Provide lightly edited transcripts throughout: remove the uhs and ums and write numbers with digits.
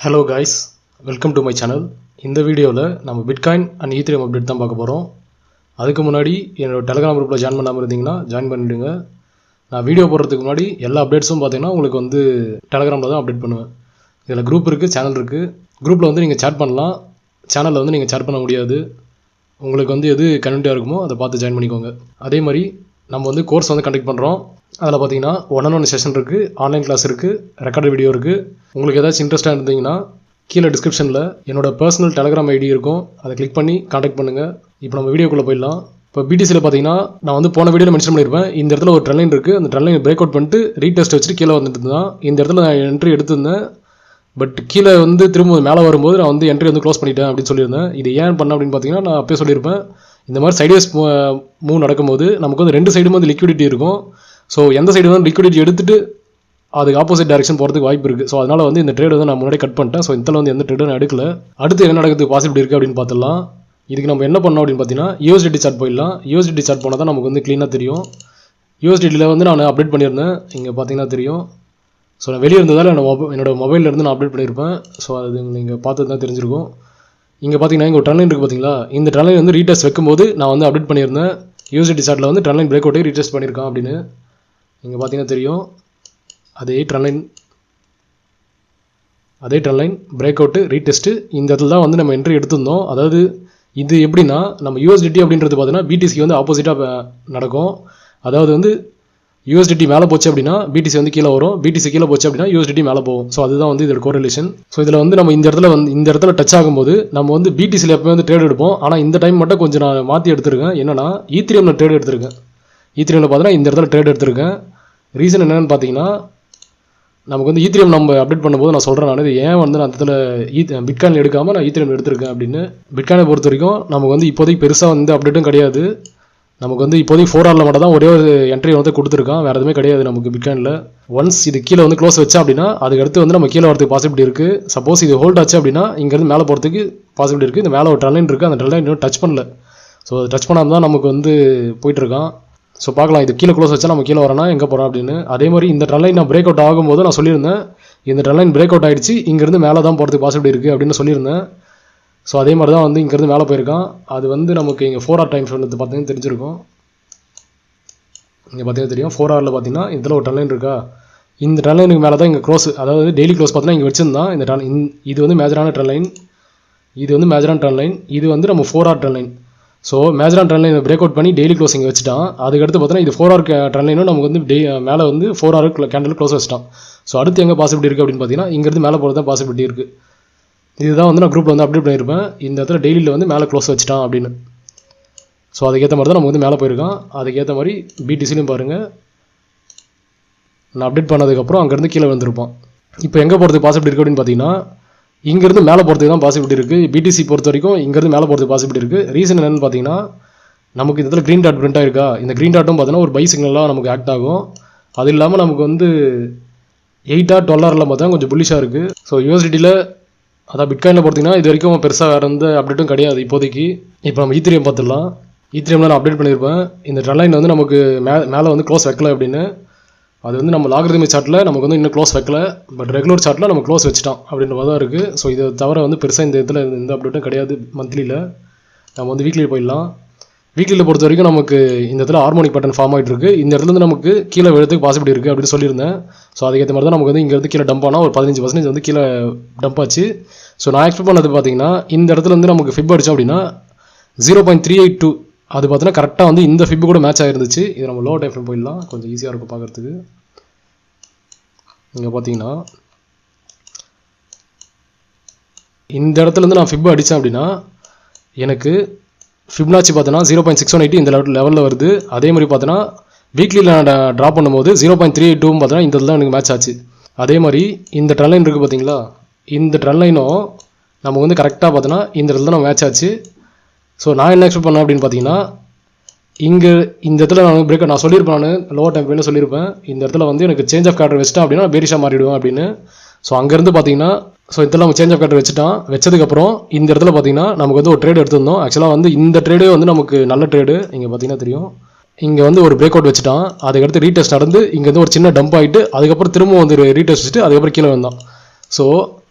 Hello guys, welcome to my channel. இந்த வீடியோவில் நம்ம பிட்காயின் அண்ட் ஈத்தரியம் அப்டேட் தான் பார்க்க போகிறோம். அதுக்கு முன்னாடி என்னோடய டெலிகிராம் குரூப்பில் ஜாயின் பண்ணாமல் இருந்தீங்கன்னா ஜாயின் பண்ணிவிடுங்க. நான் வீடியோ போடுறதுக்கு முன்னாடி எல்லா அப்டேட்ஸும் பார்த்தீங்கன்னா உங்களுக்கு வந்து டெலிகிராமில் தான் அப்டேட் பண்ணுவேன். இதில் குரூப் இருக்குது, சேனல் இருக்குது. குரூப்பில் வந்து நீங்கள் சேட் பண்ணலாம், சேனலில் வந்து நீங்கள் சேட் பண்ண முடியாது. உங்களுக்கு வந்து எது கன்வீனியாக இருக்குமோ அதை பார்த்து ஜாயின் பண்ணிக்கோங்க. அதே மாதிரி நம்ம வந்து கோர்ஸ் வந்து கண்டக்ட் பண்ணுறோம். அதில் பார்த்தீங்கன்னா 1-on-1 செஷன் இருக்குது, ஆன்லைன் கிளாஸ் இருக்குது, ரெக்கார்டு வீடியோ இருக்குது. உங்களுக்கு ஏதாச்சும் இன்ட்ரெஸ்ட்டாக இருந்தீங்கன்னா கீழே டிஸ்கிரிப்ஷனில் என்னோடய பர்சனல் டெலிகிராம் ஐடி இருக்கும், அதை கிளிக் பண்ணி காண்டாக்ட் பண்ணுங்கள். இப்போ நம்ம வீடியோக்குள்ளே போயிடலாம். இப்போ பிடிசியில் பார்த்தீங்கன்னா நான் வந்து போன வீடியோவில் மென்ஷன் பண்ணியிருப்பேன், இந்த இடத்துல ஒரு ட்ரெண்ட் இருக்குது, அந்த ட்ரெண்ட் பிரேக் அவுட் பண்ணிட்டு ரீடெஸ்ட் வச்சுட்டு கீழே வந்துட்டு தான் இந்த இடத்துல நான் என்ட்ரி எடுத்திருந்தேன். பட் கீழே வந்து திரும்ப மேலே வரும்போது நான் வந்து என்ட்ரி வந்து க்ளோஸ் பண்ணிட்டேன் அப்படின்னு சொல்லியிருந்தேன். இது ஏன் பண்ண அப்படின்னு பார்த்தீங்கன்னா நான் அப்பயே சொல்லியிருப்பேன், இந்த மாதிரி சைட்வேஸ் மூவ் நடக்கும்போது நமக்கு வந்து ரெண்டு சைடும் வந்து லிக்விடிட்டி இருக்கும். ஸோ எந்த சைடு வந்து லிக்விடிட்டி எடுத்துகிட்டு அதுக்கு ஆப்போசிட் டைரக்ஷன் போகிறதுக்கு வாய்ப்பு இருக்குது. ஸோ அதனால் வந்து இந்த ட்ரேட் வந்து நான் முன்னாடி கட் பண்ணிட்டேன். ஸோ இதில் வந்து எந்த ட்ரேடும் நான் எடுக்கல. அடுத்து என்ன நடக்கிறதுக்கு பாசிபிலிட்டி இருக்குது அப்படின்னு பார்த்துடலாம். இதுக்கு நம்ம என்ன பண்ணோம் அப்படின்னு பார்த்தீங்கன்னா யூஎஸ்டிடி சார்ட் போயிடலாம். யூஎஸ்டிடி சார்ட் போனால் தான் நமக்கு வந்து க்ளீனாக தெரியும். யூஎஸ்டிடியில் வந்து நான் அப்டேட் பண்ணியிருந்தேன், இங்கே பார்த்தீங்கன்னா தெரியும். ஸோ நான் வெளியே இருந்ததால் என்னோட மொபைல்லேருந்து நான் அப்டேட் பண்ணியிருப்பேன். ஸோ அது நீங்கள் பார்த்து தான் தெரிஞ்சிருக்கும். இங்கே பார்த்தீங்கன்னா இங்கே ஒரு ட்ரெண்ட் லைன் இருக்குது பார்த்தீங்களா, இந்த ட்ரெண்ட் லைன் வந்து ரீடெஸ்ட் வைக்கும்போது நான் வந்து அப்டேட் பண்ணியிருந்தேன். யூஎஸ்டிடி சார்ட்டில் வந்து ட்ரெண்ட் லைன் பிரேக் அவுட்டே ரீடெஸ்ட் பண்ணியிருக்கான் அப்படின்னு இங்கே பார்த்தீங்கன்னா தெரியும். அதே trend line break out retest இந்த இடத்துல தான் வந்து நம்ம என்ட்ரி எடுத்திருந்தோம். அதாவது இது எப்படின்னா நம்ம யூஎஸ்டிடி அப்படின்றது பார்த்தீங்கன்னா பிடிசிக்கு வந்து ஆப்போசிட்டாக நடக்கும். அதாவது வந்து யூஎஸ்டிடி மேலே போச்சு அப்படின்னா பிடிசி வந்து கீழே வரும், பிடிசி கீழே போச்சு அப்படின்னா யூஎஸ்டிடி மேலே போகும். ஸோ அதுதான் வந்து இதோட கோரிலேஷன். ஸோ இதில் வந்து நம்ம இந்த இடத்துல டச் ஆகும்போது நம்ம வந்து பிடிசியில் எப்போ வந்து ட்ரேட் எடுப்போம். ஆனால் இந்த டைம் மட்டும் கொஞ்சம் நான் மாற்றி எடுத்திருக்கேன். என்னன்னா ஈத்தரியம் ட்ரேட் எடுத்திருக்கேன். ஈத்தரியம் பார்த்தீங்கன்னா இந்த இடத்துல ட்ரேட் எடுத்திருக்கேன். ரீசன் என்னென்னு பார்த்தீங்கன்னா நமக்கு வந்து ஈத்தரியம் நம்ம அப்டேட் பண்ணும்போது நான் சொல்கிறேன், நான் இது ஏன் வந்து நான் இடத்துல பிட்காயின் எடுக்காமல் நான் ஈத்தரியம் எடுத்திருக்கேன் அப்படின்னு. பிட்காயினை பொறுத்த வரைக்கும் நமக்கு வந்து இப்போதைக்கு பெருசாக வந்து அப்டேட்டும் கிடையாது. நமக்கு வந்து இப்போதைக்கு 4 hourல மட்டும் தான் ஒரே ஒரு என்ட்ரி வந்து கொடுத்துருக்கான், வேறு எதுவுமே கிடையாது நமக்கு பிட்காயினில். ஒன்ஸ் இது கீழே வந்து க்ளோஸ் வச்சா அப்படின்னா அதுக்கு அடுத்து வந்து நம்ம கீழே வரதுக்கு பாசிபிலிட்டி இருக்குது. சப்போஸ் இது ஹோல்ட் ஆச்சு அப்படின்னா இங்கேருந்து மேலே போகிறதுக்கு பாசிபிலிட்டி இருக்குது. இந்த மேலே ஒரு ட்ரெண்ட் லைன் இருக்குது, அந்த ட்ரெண்ட் லைன் இன்னும் டச் பண்ணல. ஸோ அது டச் பண்ணாமல் தான் நமக்கு வந்து போயிட்டுருக்கான். ஸோ பார்க்கலாம், இது கீழே க்ளோஸ் வச்சா நம்ம கீழே வரனா எங்கே போகிறோம் அப்படின்னு. அதே மாதிரி இந்த ட்ரெண்ட் லைன் நான் பிரேக் அவுட் ஆகும்போது நான் சொல்லியிருந்தேன், இந்த ட்ரெண்ட் லைன் பிரேக் அவுட் ஆகிடுச்சு, இங்கேருந்து மேலே தான் போகிறதுக்கு பாசிபிலிட்டி இருக்குது அப்படின்னு சொல்லியிருந்தேன். ஸோ அதே மாதிரி தான் வந்து இங்கேருந்து மேலே போயிருக்கான். அது வந்து நமக்கு இங்கே 4 hour டைம் ஃப்ரேம் பார்த்தீங்கன்னா தெரிஞ்சிருக்கும். இங்கே பார்த்தீங்கன்னா தெரியும் 4 hourல பார்த்தீங்கன்னா இதில் ஒரு ட்ரெண்ட் லைன் இருக்கா, இந்த ட்ரெண்ட் லைனுக்கு மேலே தான் இங்கே க்ளோஸ், அதாவது டெய்லி க்ளோஸ் பார்த்தீங்கன்னா இங்கே வச்சுருந்தான். இது வந்து மேஜரான ட்ரெண்ட் லைன், இது வந்து மேஜரான ட்ரெண்ட் லைன், இது வந்து நம்ம 4 hour ட்ரெண்ட் லைன். ஸோ மேஜரான ட்ரெண்ட் லைன் பிரேக் அவுட் பண்ணி டெய்லி க்ளோசிங் வச்சுட்டான். அதுக்கடுத்து பார்த்தீங்கன்னா இது 4 hour ட்ரெண்ட் லைனும் நமக்கு வந்து மேலே வந்து 4 hour கேண்டில் க்ளோஸ் வச்சுட்டான். ஸோ அடுத்து எங்கே பாசிபிலிட்டி இருக்குது அப்படின்னு பார்த்தீங்கன்னா இங்கேருந்து மேலே போகிறது தான் பாசிபிலிட்டி இருக்குது. இதுதான் வந்து நான் குரூப்பில் வந்து அப்டேட் பண்ணியிருப்பேன், இந்த இடத்துல டெய்லியில் வந்து மேலே க்ளோஸ் வச்சுட்டான் அப்படின்னு. ஸோ அதுக்கேற்ற மாதிரி தான் நம்ம வந்து மேலே போயிருக்கான். அதுக்கேற்ற மாதிரி பிடிசிலையும் பாருங்கள், நான் அப்டேட் பண்ணதுக்கப்புறம் அங்கேருந்து கீழே வந்துருப்பான். இப்போ எங்கே போகிறதுக்கு பாசிபிலிட்டி இருக்குது அப்படின்னு பார்த்தீங்கன்னா இங்கேருந்து மேலே போகிறதுக்கு தான் பாசிபிலிட்டி இருக்குது. பிடிசி பொறுத்த வரைக்கும் இங்கேருந்து மேலே போகிறதுக்கு பாசிபிலிட்டி இருக்குது. ரீசன் என்னென்னு பார்த்தீங்கன்னா நமக்கு இந்த இடத்துல க்ரீன் டாட் பிரிண்ட் ஆயிருக்கா, இந்த க்ரீன் டாட்டும் பார்த்தீங்கன்னா ஒரு பை சிக்னலாக நமக்கு ஆக்ட் ஆகும். அது இல்லாமல் நமக்கு வந்து 8 hour 12 hourல பார்த்தா கொஞ்சம் புல்லிஷாக இருக்குது. ஸோ யூஎஸ்டிடியில் அதான் பிட்காயினில் பார்த்தீங்கன்னா இது வரைக்கும் பெருசாக வேறு எந்த அப்டேட்டும் கிடையாது இப்போதைக்கு. இப்போ நம்ம ஈத்தரியம் பார்த்துடலாம். ஈத்தரியமில் நான் அப்டேட் பண்ணியிருப்பேன், இந்த ட்ரெண்ட் லைன் வந்து நமக்கு மேலே வந்து க்ளோஸ் வைக்கல அப்படின்னு. அது வந்து நம்ம லாகரிதமிக் சார்ட்டில் நமக்கு வந்து இன்னும் க்ளோஸ் வைக்கல, பட் ரெகுலர் சார்ட்டில் நம்ம க்ளோஸ் வச்சுட்டோம் அப்படின்ற மாதிரி தான் இருக்குது. ஸோ இதை தவிர வந்து பெருசாக இந்த இதில் எந்த அப்டேட்டும் கிடையாது மந்த்லியில். நம்ம வந்து வீக்லியில் போயிடலாம். வீக்லியில் பொறுத்த வரைக்கும் நமக்கு இந்த இடத்துல ஹார்மோனிக் பேட்டர்ன் ஃபார்ம் ஆகிட்டு இருக்குது. இந்த இடத்துல நமக்கு கீழே விழுறதுக்கு பாசிபிலிட்டி இருக்குது அப்படின்னு சொல்லியிருந்தேன். ஸோ அதுக்கேற்ற மாதிரி தான் நமக்கு வந்து இங்கேருந்து கீழே டம்ப் ஆனால் ஒரு 15% வந்து கீழே டம்ப் ஆச்சு. ஸோ நான் எக்ஸ்பெக்ட் பண்ணது பார்த்தீங்கன்னா இந்த இடத்துல வந்து நமக்கு ஃபிப் அடிச்சோம் அப்படின்னா 0.382 அது பார்த்தீங்கன்னா கரெக்டாக வந்து இந்த ஃபிப் கூட மேட்ச் ஆகிருந்துச்சு. இது நம்ம லோ டைம் ஃப்ரேம் போயிடலாம், கொஞ்சம் ஈஸியாக இருக்கும் பார்க்குறதுக்கு. இங்கே பார்த்தீங்கன்னா இந்த இடத்துலேருந்து நான் ஃபிப் அடித்தேன் அப்படின்னா எனக்கு ஃபிப்னாச்சி பார்த்தோன்னா 0.618 இந்த லெவலில் வருது. அதே மாதிரி பார்த்தோன்னா வீக்லியில் நான் ட்ராப் பண்ணும்போது 0.382 பார்த்தோன்னா இந்த இடத்துல எனக்கு மேட்ச் ஆச்சு. அதே மாதிரி இந்த ட்ரெண்ட் லைன் இருக்குது பார்த்தீங்களா, இந்த ட்ரெண்ட் லைனும் நமக்கு வந்து கரெக்டாக பார்த்தோன்னா இந்த இடத்துல நம்ம மேட்ச் ஆச்சு. ஸோ நான் என்ன எக்ஸ்பெக்ட் பண்ணேன் அப்படின்னு பார்த்தீங்கன்னா இங்கே இந்த இடத்துல நான் சொல்லியிருப்பேன், நான் லோவர் டைம் ஃப்ரேமில் சொல்லியிருப்பேன், இந்த இடத்துல வந்து எனக்கு சேஞ்ச் ஆஃப் கேரக்டர் வச்சுட்டேன் அப்படின்னா பேரிஷாக மாறிடுவேன் அப்படின்னு. ஸோ அங்கேருந்து பார்த்தீங்கன்னா இதெல்லாம் நம்ம சேஞ்ச் ஆஃப் கேரக்டர் வச்சதுக்கப்புறம் இந்த இடத்துல பார்த்தீங்கன்னா நமக்கு வந்து ஒரு ட்ரேட் எடுத்திருந்தோம். ஆக்சுவலாக வந்து இந்த ட்ரேடே வந்து நமக்கு நல்ல ட்ரேடு. இங்கே பார்த்தீங்கன்னா தெரியும், இங்கே வந்து ஒரு பிரேக் அவுட் வச்சுட்டான். அதுக்கடுத்து ரீடெஸ்ட் நடந்து இங்கேருந்து ஒரு சின்ன டம்ப் ஆகிட்டு அதுக்கப்புறம் திரும்ப வந்து ரீடெஸ்ட் வச்சுட்டு அதுக்கப்புறம் கீழே வந்தான். ஸோ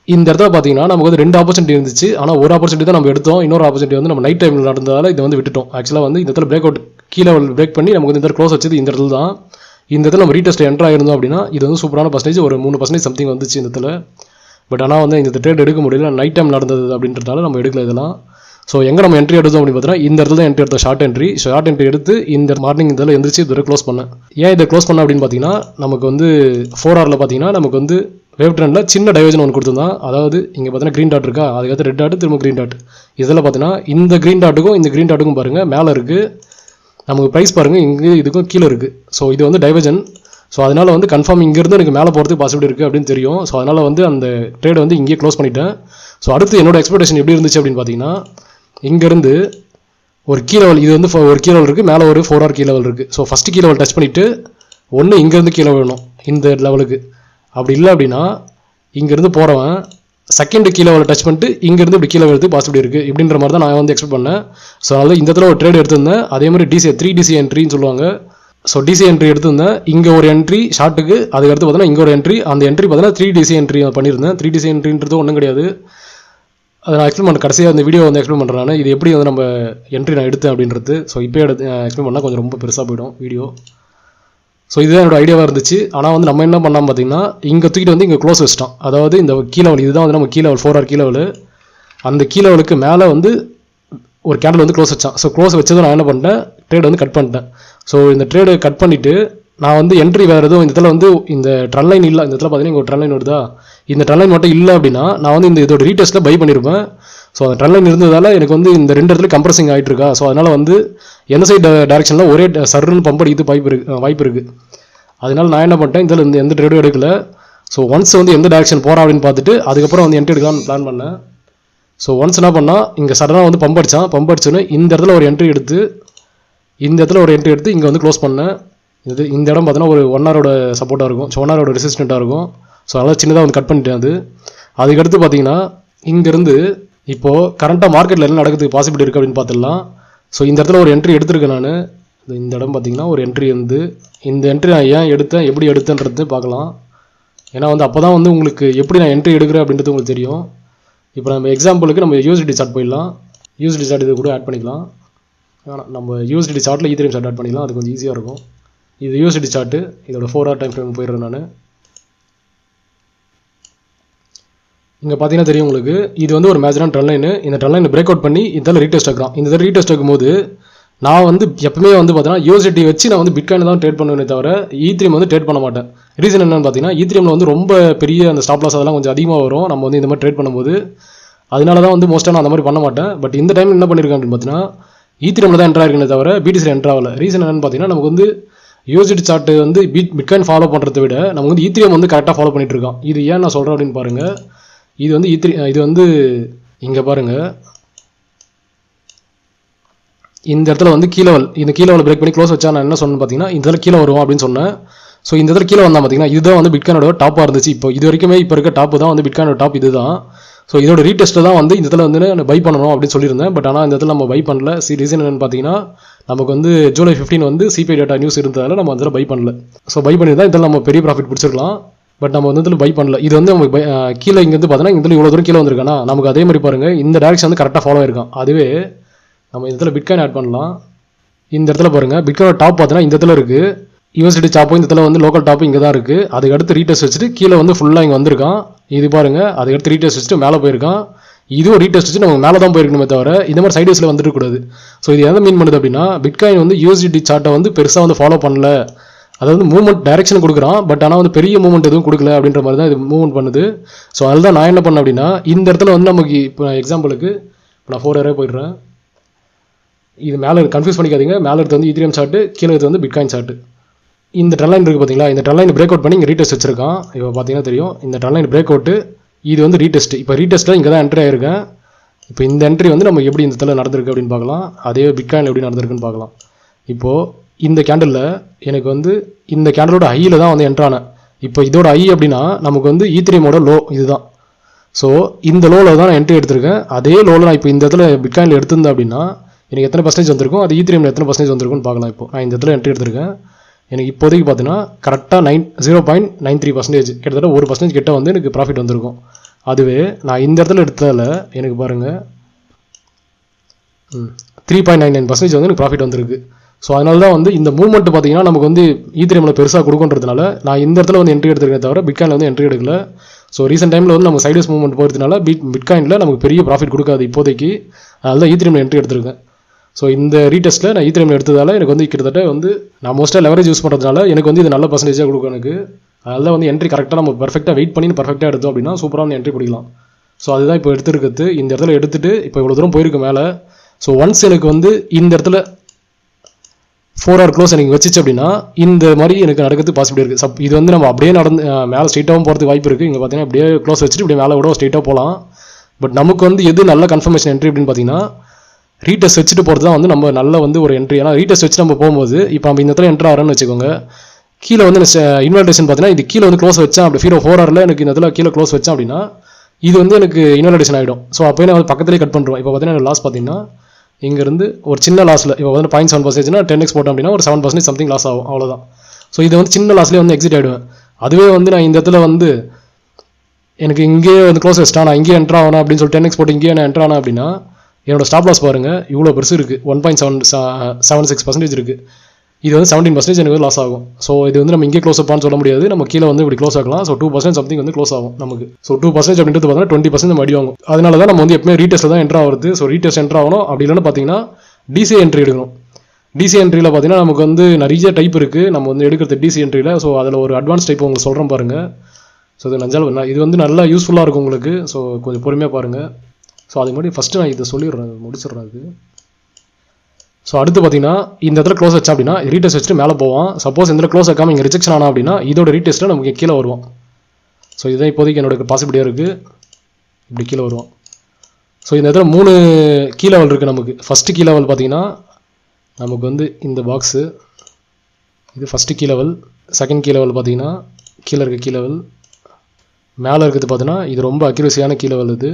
இந்த இடத்துல பார்த்தீங்கன்னா நமக்கு வந்து 2 ஆப்பர்ச்சுனிட்டி இருந்துச்சு. ஆனால் ஒரு ஆப்பர்ச்சுனிட்டி தான் நம்ம எடுத்தோம். இன்னொரு ஆப்பர்ச்சுனிட்டி வந்து நம்ம நைட் டைமில் நடந்ததால் இதை வந்து விட்டுட்டோம். ஆக்சுவலாக வந்து இந்த இடத்துல பிரேக் அவுட் கீழே பிரேக் பண்ணி நமக்கு வந்து இந்த க்ளோஸ் வச்சது இந்த இடத்துல தான். இந்த இடத்துல நம்ம ரீடெஸ்ட் என்ட்ரு ஆயிருந்தோம் அப்படின்னா இது வந்து சூப்பரான பர்சன்டேஜ், ஒரு 3% சம்திங் வந்துச்சு இந்த இடத்துல. பட் ஆனால் வந்து இந்த ட்ரேட் எடுக்க முடியல, நைட் டைம் நடந்தது அப்படின்றதால நம்ம எடுக்கல இதெல்லாம். ஸோ எங்கே நம்ம என்ட்ரி எடுத்தோம் அப்படின்னு பார்த்தீங்கன்னா இந்த இடத்துல தான் என்ட்ரி எடுத்தோம். ஷார்ட் என்ட்ரி எடுத்து இந்த மார்னிங் இதில் எந்திரிச்சு இதில் க்ளோஸ் பண்ணேன். ஏன் இதை க்ளோஸ் பண்ணேன் அப்படின்னு பார்த்தீங்கன்னா நமக்கு வந்து 4Rல பார்த்தீங்கன்னா நமக்கு வந்து வேவ் ட்ரெண்டில் சின்ன டைவர்ஜன் ஒன்று கொடுத்துருந்தான். அதாவது இங்கே பார்த்தீங்கன்னா க்ரீன் டாட் இருக்கா, அதுக்கடுத்து ரெட் டாட், திரும்ப க்ரீன் டாட். இதில் பார்த்தீங்கன்னா இந்த க்ரீன் டாட்டுக்கும் இந்த க்ரீன் டாட்டுக்கும் பாருங்கள் மேலே இருக்குது, நமக்கு ப்ரைஸ் பாருங்கள் இங்கே இதுக்கும் கீழே இருக்குது. ஸோ இது வந்து டைவர்ஜன். ஸோ அதனால் வந்து கன்ஃபார்ம் இங்கேருந்து எனக்கு மேலே போகிறதுக்கு பாசிபிலிட்டி இருக்குது அப்படின்னு தெரியும். ஸோ அதனால் வந்து அந்த ட்ரேடை வந்து இங்கேயே க்ளோஸ் பண்ணிட்டேன். ஸோ அடுத்து என்னோட எக்ஸ்பெக்டேஷன் எப்படி இருந்துச்சு அப்படின்னு பார்த்தீங்கன்னா இங்கேருந்து ஒரு கீ லெவல், இது வந்து ஒரு கீ லெவல் இருக்குது, மேலே ஒரு 4R கீ லெவல் இருக்குது. So first key level touch பண்ணிவிட்டு ஒன்று இங்கேருந்து கீழே விழணும் இந்த லெவலுக்கு. அப்படி இல்லை அப்படின்னா இங்கேருந்து போகிறவன் செகண்ட் கீ லெவலில் டச் பண்ணிட்டு இங்கேருந்து இப்படி கீழே விழுது பாசிபிலிட்டி இருக்குது இப்படின்ற மாதிரி தான் நான் வந்து எக்ஸ்பெக்ட் பண்ணேன். ஸோ அதனால் இந்த இடத்துல ஒரு ட்ரேட் எடுத்திருந்தேன். அதே மாதிரி 3DC என்ட்ரின்னு சொல்லுவாங்க. ஸோ DC என்ட்ரி எடுத்திருந்தேன். இங்கே ஒரு என்ட்ரி ஷார்ட்டுக்கு, அதுக்கடுத்து பார்த்தீங்கன்னா இங்கே ஒரு என்ட்ரி, அந்த என்ட்ரி பார்த்தீங்கன்னா 3DC என்ட்ரி பண்ணியிருந்தேன். 3DC என்ட்ரின்றது ஒன்றும் கிடையாது, அதை நான் எக்ஸ்பிளைன் பண்ண கடைசியாக அந்த வீடியோ வந்து எக்ஸ்பிளைன் பண்ணுறேன் நான். இது எப்படி வந்து நம்ம என்ட்ரி நான் எடுத்தேன் அப்படின்றது. ஸோ இப்போ எக்ஸ்பிளைன் பண்ணால் கொஞ்சம் ரொம்ப பெருசாக போயிடும் வீடியோ. ஸோ இதுதான் என்னோட ஐடியாவாக இருந்துச்சு. ஆனால் வந்து நம்ம என்ன பண்ணலாம் பார்த்தீங்கன்னா இங்கே தூக்கிட்டு வந்து இங்கே க்ளோஸ் வச்சிட்டோம். அதாவது இந்த கீ லெவல் இதுதான் வந்து நம்ம key level 4R key level, அந்த கீ லெவலுக்கு மேலே வந்து ஒரு கேண்டில் வந்து க்ளோஸ் வச்சான். ஸோ க்ளோஸ் வச்சதும் நான் என்ன பண்ணிட்டேன், ட்ரேட் வந்து கட் பண்ணிட்டேன். ஸோ இந்த ட்ரேடு கட் பண்ணிவிட்டு நான் வந்து என்ட்ரி வேறு எதுவும் இந்த இடத்துல வந்து இந்த ட்ரெண்ட் லைன் இல்லை, இந்த இடத்துல பார்த்தீங்கன்னா இங்கே ஒரு ட்ரெண்ட் லைன் வருதா, இந்த ட்ரெண்ட் லைன் மட்டும் இல்லை அப்படின்னா நான் வந்து இந்த இதோட ரீடெஸ்ட்டில் பை பண்ணியிருப்பேன். ஸோ அந்த ட்ரெண்ட் லைன் இருந்ததால் எனக்கு வந்து இந்த 2 இடத்துல கம்ப்ரஸிங் ஆகிட்டு இருக்கா. ஸோ அதனால் வந்து எந்த சைடு டேரெக்ஷனில் ஒரே சர்ன்னு பம்ப் அடிக்கிறது வாய்ப்பு இருக்குது. அதனால நான் என்ன பண்ணிட்டேன், இதில் எந்த ட்ரேடும் எடுக்கல. ஸோ ஒன்ஸ் வந்து எந்த டேரெக்ஷன் போகிறா அப்படின்னு பார்த்துட்டு அதுக்கப்புறம் வந்து என்ட்ரி எடுக்கலாம்னு பிளான் பண்ணேன். ஸோ ஒன்ஸ் என்ன பண்ணால் இங்கே சடனாக வந்து பம்ப் அடிச்சோன்னு இந்த இடத்துல ஒரு என்ட்ரி எடுத்து இங்கே வந்து க்ளோஸ் பண்ணேன். இந்த இடம் பார்த்தீங்கன்னா ஒரு 1 ஹவரோட சப்போர்ட்டாக இருக்கும். ஸோ 1 ஹவரோட ரெசிஸ்டண்ட்டாக இருக்கும். ஸோ அதனால் சின்னதாக வந்து கட் பண்ணிட்டேன். அதுக்கடுத்து பார்த்தீங்கன்னா இங்கேருந்து இப்போது கரண்ட்டாக மார்க்கெட்டில் என்ன நடக்கிறதுக்கு பாசிபிலிட்டி இருக்குது அப்படின்னு பார்த்துடலாம். ஸோ இந்த இடத்துல ஒரு என்ட்ரி எடுத்திருக்கேன் நான். இந்த இடம் பார்த்தீங்கன்னா ஒரு என்ட்ரி வந்து இந்த என்ட்ரி நான் ஏன் எடுத்தேன், எப்படி எடுத்தேன்றது பார்க்கலாம். ஏன்னா வந்து அப்போ தான் வந்து உங்களுக்கு எப்படி நான் என்ட்ரி எடுக்கிறேன் அப்படின்றது உங்களுக்கு தெரியும். இப்போ நம்ம எக்ஸாம்பிளுக்கு நம்ம USDT சார்ட் போயிடலாம். USDT சார்ட் இது கூட ஆட் பண்ணிக்கலாம். ஆனால் நம்ம USDT சார்ட்டில் ஈத்தரியம் சார்ட் ஆட் பண்ணிக்கலாம், அது கொஞ்சம் ஈஸியாக இருக்கும். இது USDT சார்ட்டு, இதோட 4R டைம் ஃப்ரேம் போயிடுறேன் நான். இங்கே பார்த்தீங்கன்னா தெரியும் உங்களுக்கு, இது வந்து ஒரு மேஜரான ட்ரெண்ட் லைன். இந்த ட்ரெண்ட் லைன் பிரேக் அவுட் பண்ணி இதில் ரீடெஸ்ட் ஆகிறான். இந்த இதில் ரீடெஸ்ட் ஆகும்போது நான் வந்து எப்பவுமே வந்து பார்த்தீங்கன்னா USDT வச்சு நான் வந்து பிட்காயின் தான் ட்ரேட் பண்ணுவேனே தவிர ஈத்ரியம் வந்து ட்ரேட் பண்ண மாட்டேன். ரீசன் என்னன்னு பார்த்தீங்கன்னா ஈத்ரியமில் வந்து ரொம்ப பெரிய அந்த ஸ்டாப் லாஸ் அதெல்லாம் கொஞ்சம் அதிகமாக வரும் நம்ம வந்து இந்த மாதிரி ட்ரேட் பண்ணும்போது. அதனால தான் வந்து மோஸ்ட்டாக நான் அந்த மாதிரி பண்ண மாட்டேன். பட் இந்த டைம் என்ன பண்ணியிருக்கேன் அப்படின்னு பார்த்தீங்கன்னா ஈத்ரியமில் தான் என்ட்ரு ஆகிருக்கே தவிர BTC என்ட்ரு ஆகல. ரீசன் என்னன்னு பார்த்தீங்கன்னா நமக்கு வந்து USDT சார்ட்டு வந்து பிட்காயின் ஃபாலோ பண்ணுறதை விட நம்ம வந்து ஈத்ரியம் வந்து கரெக்டாக ஃபாலோ பண்ணிட்டு இருக்கோம். இது ஏன் நான் சொல்கிறேன் அப்படின்னு பாருங்கள். இது வந்து இது வந்து இங்கே பாருங்கள், இந்த இடத்துல வந்து இந்த கீழே பிரேக் பண்ணி க்ளோஸ் வச்சா நான் என்ன சொன்னேன்னு பார்த்தீங்கன்னா இந்த இடத்துல கீழே வரும் அப்படின்னு சொன்னேன். ஸோ இந்த இடத்துல கீழே வந்தால் பார்த்தீங்கன்னா இதுதான் வந்து பிட்காயினோட டாப்பாக இருந்துச்சு. இப்போ இது வரைக்குமே இப்போ இருக்க டாப்பு தான் வந்து பிட்காயினோட டாப் இது தான். ஸோ இதோட ரீடெஸ்ட்டில் தான் வந்து இந்த இடத்துல வந்து நான் பை பண்ணணும் அப்படின்னு சொல்லியிருந்தேன். பட் ஆனால் இந்த இடத்துல நம்ம பை பண்ணல. ரீசன் என்னன்னு பார்த்தீங்கன்னா நமக்கு வந்து July 15 வந்து CPI டேட்டா நியூஸ் இருந்ததால் நம்ம அந்த பை பண்ணல. ஸோ பை பண்ணியிருந்தால் இதில் நம்ம பெரிய ப்ராஃபிட் பிடிச்சிருக்கலாம். பட் நம்ம வந்து இதில் பை பண்ணல. இது வந்து நம்ம கீழே இங்கேருந்து பார்த்தீங்கன்னா இதில் இவ்வளோ தூரம் கீழே வந்திருக்கானா நமக்கு அதே மாதிரி பாருங்கள் இந்த டேரக்ஷன் வந்து கரெக்டாக ஃபாலோ ஆயிருக்கான். அதுவே நம்ம இந்த இடத்துல பிட்காயின் ஆட் பண்ணலாம். இந்த இடத்துல பாருங்கள் பிட்காயின் டாப் பார்த்தீங்கன்னா இந்த இடத்துல இருக்குது. USDT டாப்பும் இந்த இடத்துல வந்து லோக்கல் டாப்பும் இங்கே தான் இருக்குது. அதுக்கடுத்து ரீடெஸ்ட் வச்சுட்டு கீழே வந்து ஃபுல்லாக இங்கே வந்திருக்கான். இது பாருங்கள், அதுக்கடுத்து ரீடெஸ்ட் வச்சுட்டு மேலே போயிருக்கான். இதுவும் ரீடெஸ்ட் வச்சு நம்ம மேலே தான் போயிருக்கணுமே தவிர இந்த மாதிரி சைடேஸில் வந்துட்டு கூடாது. ஸோ இது எதை மீன் பண்ணுது அப்படின்னா பிட்காயின் வந்து USDT சார்ட்டை வந்து பெருசாக வந்து ஃபாலோ பண்ணல. அதாவது மூவ்மெண்ட் டைரக்ஷன் கொடுக்குறான், பட் ஆனால் வந்து பெரிய மூவ்மெண்ட் எதுவும் கொடுக்கல அப்படின்ற மாதிரி தான் இது மூவ்மெண்ட் பண்ணுது. ஸோ அதில் தான் நான் என்ன பண்ணேன் அப்படின்னா இந்த இடத்துல வந்து நமக்கு இப்போ எக்ஸாம்பிளுக்கு இப்போ நான் 4 போயிடுறேன். இது மேலே கன்ஃபியூஸ் பண்ணிக்காதீங்க. மேலே எடுத்து வந்து ஈத்ரியம் சார்ட்டு, கீழே எடுத்து வந்து பிட்காயின் சார்ட்டு. இந்த ட்ரெண்ட் லைன் இருக்குது பார்த்தீங்களா, இந்த ட்ரெண்ட் லைன் பிரேக் அவுட் பண்ணி இங்கே ரீடெஸ்ட் வச்சிருக்கான். இப்போ பார்த்தீங்கன்னா தெரியும் இந்த ட்ரெண்ட் லைன் பிரேக் அவுட்டு, இது வந்து ரீடெஸ்ட். இப்போ ரீடெஸ்ட்டில் இங்கே தான் என்ட்ரி ஆயிருக்கேன். இப்போ இந்த என்ட்ரி வந்து நம்ம எப்படி இந்த இடத்துல நடந்திருக்கு அப்படின்னு பார்க்கலாம். அதே பிட்காயின் எப்படி நடந்திருக்குன்னு பார்க்கலாம். இப்போது இந்த கேண்டலில் எனக்கு வந்து இந்த கேண்டலோட ஹையில் தான் வந்து என்ட்ரானேன். இப்போ இதோட ஹை அப்படின்னா நமக்கு வந்து ஈத்ரியமோட லோ இதுதான். ஸோ இந்த லோவில் தான் நான் என்ட்ரி எடுத்திருக்கேன். அதே லோவில் நான் இப்போ இந்த இடத்துல பிட்காயினில் எடுத்திருந்தேன் அப்படின்னா எனக்கு எத்தனை பர்சன்டேஜ் வந்திருக்கும், அது ஈத்ரியமில் எத்தனை பர்சன்டேஜ் வந்திருக்குன்னு பார்க்கலாம். இப்போ நான் இந்த இடத்துல என்ட்ரி எடுத்திருக்கேன். எனக்கு இப்போதைக்கு பார்த்தீங்கன்னா கரெக்டாக 0.93%, கிட்டத்தட்ட 1% கிட்ட வந்து எனக்கு ப்ராஃபிட் வந்திருக்கும். அதுவே நான் இந்த இடத்துல எடுத்ததில் எனக்கு பாருங்கள் 3.99% வந்து எனக்கு ப்ராஃபிட் வந்திருக்கு. ஸோ அதனால தான் வந்து இந்த மூவ்மெண்ட் பார்த்தீங்கன்னா நமக்கு வந்து ஈத்தரியமில் பெருசாக கொடுக்குன்றதுனால நான் இந்த இடத்துல வந்து என்ட்ரி எடுத்துருக்கேன் தவிர பிட்காயினில் வந்து என்ட்ரி எடுக்கல. ஸோ ரீசெண்ட் டைமில் வந்து நம்ம சைட்வேஸ் மூவ்மெண்ட் போகிறதுனால பிட்காயினில் நமக்கு பெரிய ப்ராஃபிட் கொடுக்காது இப்போதைக்கு. அதனால தான் ஈத்தரியமில் என்ட்ரி எடுத்திருக்கேன். ஸோ இந்த ரீடெஸ்ட்டில் நான் ஈத்தரியமில் எடுத்ததால் எனக்கு வந்து கிட்டத்தட்ட வந்து நான் மோஸ்ட்டாக லெவரேஜ் யூஸ் பண்ணுறதுனால எனக்கு வந்து இது நல்ல பர்சன்டேஜாக கொடுக்கும் எனக்கு. அதனால வந்து என்ட்ரி கரெக்டாக நம்ம பர்ஃபெக்டாக வெயிட் பண்ணி பர்ஃபெக்டாக எடுத்தோம் அப்படின்னா சூப்பராக வந்து என்ட்ரி பிடிக்கலாம். ஸோ அதுதான் இப்போ எடுத்துருக்கிறது. இந்த இடத்துல எடுத்துகிட்டு இப்போ இவ்வளோ தூரம் போயிருக்கு மேலே. ஸோ ஒன்ஸ் எனக்கு வந்து இந்த இடத்துல 4 hour க்ளோஸ் எனக்கு வச்சிச்சு அப்படின்னா இந்த மாதிரி எனக்கு நடக்கிறது பாசிபிலிட்டி இருக்குது. இது வந்து நம்ம அப்படியே நடந்து மேலே ஸ்ட்ரெயிட்டாகவும் போகிறதுக்கு வாய்ப்பு இருக்குது. இங்கே பார்த்தீங்கன்னா அப்படியே க்ளோஸ் வச்சுட்டு இப்படியே மேலே கூட ஸ்ட்ரெயிட்டாக போகலாம். பட் நமக்கு வந்து எது நல்ல கன்ஃபர்மேஷன் என்ட்ரி அப்படின்னு பார்த்தீங்கன்னா ரீடெஸ்ட் வச்சுட்டு போகிறது தான் வந்து நம்ம நல்ல வந்து ஒரு என்ட்ரி. ஏன்னா ரீடெஸ்ட் வச்சு நம்ம போகும்போது இப்போ நம்ம இந்த இடத்துல என்ட்ரு ஆகிறோன்னு வச்சுக்கோங்க, கீழே வந்து இன்வெலிடேஷன் பார்த்தீங்கன்னா இது கீழே வந்து க்ளோஸ் வச்சேன் அப்படி 4 hourல எனக்கு இந்த இடத்துல கீழே க்ளோஸ் வச்சேன் அப்படின்னா இது வந்து எனக்கு இன்வெலிடேஷன் ஆகிடும். ஸோ அப்போ நான் பக்கத்துலேயே கட் பண்ணுறோம். இப்போ பார்த்தீங்கன்னா லாஸ் பார்த்தீங்கன்னா இங்கேருந்து ஒரு சின்ன லாஸில் இப்போ வந்து 0.7%னா 10x போட்டோம் அப்படின்னா ஒரு 7% சம்திங் லாஸ் ஆகும், அவ்வளோதான். ஸோ இது வந்து சின்ன லாஸ்லேயே வந்து எக்ஸிட் ஆகிடுவேன். அதுவே வந்து நான் இந்த இடத்துல வந்து எனக்கு இங்கே வந்து க்ளோஸ் வச்சிட்டா நான் இங்கே என்ட்ரு ஆகணும் அப்படின்னு சொல்லி 10x போட்டு இங்கே நான் என்ட்ரு ஆனேன் அப்படின்னா என்னோட ஸ்டாப் லாஸ் பாருங்கள் இவ்வளோ பெருசு இருக்குது, 1.76% இருக்குது. இது வந்து 17% எனக்கு லாஸ் ஆகும். ஸோ இது வந்து நம்ம இங்கே க்ளோஸ் அப்பான்னு சொல்ல முடியாது, நம்ம கீழே வந்து இப்படி க்ளோஸ் ஆகலாம். ஸோ 2% சம்திங் வந்து க்ளோஸ் ஆகும் நமக்கு. ஸோ 2% அப்படின்றது பார்த்தீங்கன்னா 20% நம்ம அடி வாங்கும். அதனால தான் நம்ம வந்து எப்பவுமே ரீடெஸ்ட்டில் தான் என்ட்ரு ஆகுது. ஸோ ரீடெஸ்ட் என்ட்ரு ஆகணும். அப்படி இல்லைன்னு பார்த்தீங்கன்னா டிசிஐ என்ட்ரி எடுக்கணும். டிசி என்ட்ரியில் பார்த்தீங்கன்னா நமக்கு வந்து நிறைய டைப் இருக்குது நம்ம வந்து எடுக்கிறது டிசி என்ட்ரியில். ஸோ அதில் ஒரு அட்வான்ஸ் டைப் உங்களுக்கு சொல்கிறேன் பாருங்கள். ஸோ இது இது வந்து நல்லா யூஸ்ஃபுல்லாக இருக்கும் உங்களுக்கு. ஸோ கொஞ்சம் பொறுமையாக பாருங்கள். ஸோ அதுக்கு முன்னாடி ஃபஸ்ட்டு நான் இதை சொல்லிடுறேன், முடிச்சிடுறேன் இது. ஸோ அடுத்து பார்த்தீங்கன்னா இந்த இடத்துல க்ளோஸ் வச்சா அப்படின்னா ரீடெஸ்ட் வச்சுட்டு மேலே போவான். சப்போஸ் இந்த க்ளோஸ் வைக்காமல் இங்கே ரிஜெக்ஷன் ஆனால் அப்படின்னா இதோட ரீடெஸ்ட்டில் நமக்கு கீழே வருவோம். ஸோ இதுதான் இப்போதைக்கு என்னோட பாசிபிலிட்டியாக இருக்குது, இப்படி கீழே வருவோம். ஸோ இந்த இடத்துல 3 கீ லெவல் இருக்குது நமக்கு. ஃபஸ்ட்டு கீ லெவல் பார்த்தீங்கன்னா நமக்கு வந்து இந்த பாக்ஸு, இது first key level. Second key level பார்த்தீங்கன்னா கீழே இருக்க கீ லெவல். மேலே இருக்கிறது பார்த்தீங்கன்னா இது ரொம்ப அக்யூரஸியான கீ லெவல் இது.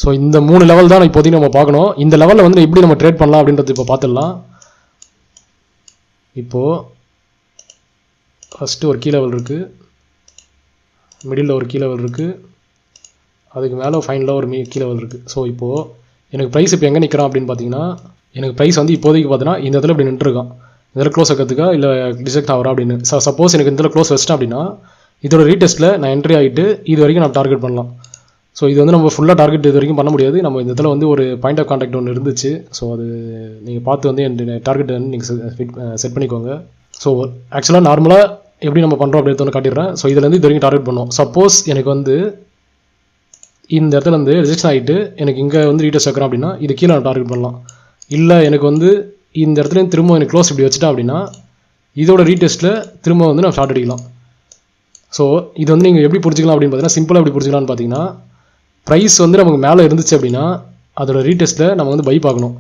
ஸோ இந்த 3 லெவல் தான் இப்போதைக்கு நம்ம பார்க்கணும். இந்த லெவலில் வந்து எப்படி நம்ம ட்ரேட் பண்ணலாம் அப்படின்றது இப்போ பார்த்துடலாம். இப்போது ஃபஸ்ட்டு ஒரு கீ லெவல் இருக்குது, மிடில் ஒரு கீ லெவல் இருக்குது, அதுக்கு மேலே ஃபைனலாக ஒரு கீ லெவல் இருக்குது. ஸோ இப்போது எனக்கு ப்ரைஸ் இப்போ எங்கே நிற்கிறான் அப்படின்னு பார்த்தீங்கன்னா எனக்கு ப்ரைஸ் வந்து இப்போதைக்கு பார்த்தீங்கன்னா இந்த இடத்துல இப்படி நின்றுருக்கான். இதில் க்ளோஸ் வைக்கிறதுக்கா இல்லை டிசெக்ட் ஆகிறா அப்படின்னு. சப்போஸ் எனக்கு இந்த க்ளோஸ் வச்சிட்டேன் அப்படின்னா இதோட ரீடெஸ்ட்டில் நான் என்ட்ரி ஆகிட்டு இது வரைக்கும் நான் டார்கெட் பண்ணலாம். ஸோ இது வந்து நம்ம ஃபுல்லாக டார்கெட் இது வரைக்கும் பண்ண முடியாது. நம்ம இந்த இடத்துல வந்து ஒரு பாயிண்ட் ஆஃப் கான்டாக்ட் ஒன்று இருந்துச்சு. ஸோ அது நீங்கள் பார்த்து வந்து என் டார்கெட்டை வந்து நீங்கள் செட் பண்ணிக்கோங்க. ஸோ ஆக்சுவலாக நார்மலாக எப்படி நம்ம பண்ணுறோம் அப்படின்னு ஒன்று காட்டிடுறேன். ஸோ இதுலேருந்து இது வரைக்கும் டார்கெட் பண்ணோம். சப்போஸ் எனக்கு வந்து இந்த இடத்துல வந்து ரிஜெக்ஷன் ஆகிட்டு எனக்கு இங்கே வந்து ரீடெஸ்ட் வைக்கிறோம் அப்படின்னா இது கீழே நான் டார்கெட் பண்ணலாம். இல்லை எனக்கு வந்து இந்த இடத்துலையும் திரும்ப எனக்கு க்ளோஸ் இப்படி வச்சுட்டேன் அப்படின்னா இதோட ரீடெஸ்ட்டில் திரும்ப வந்து நான் ஷார்ட் அடிக்கலாம். ஸோ இது வந்து நீங்கள் எப்படி புரிஞ்சிக்கலாம் அப்படின்னு பார்த்தீங்கன்னா சிம்பிளாக எப்படி புரிஞ்சிக்கலாம்னு பார்த்தீங்கன்னா ப்ரைஸ் வந்து நமக்கு மேலே இருந்துச்சு அப்படின்னா அதோட ரீடெஸ்ட்டில் நம்ம வந்து பை பார்க்கணும்.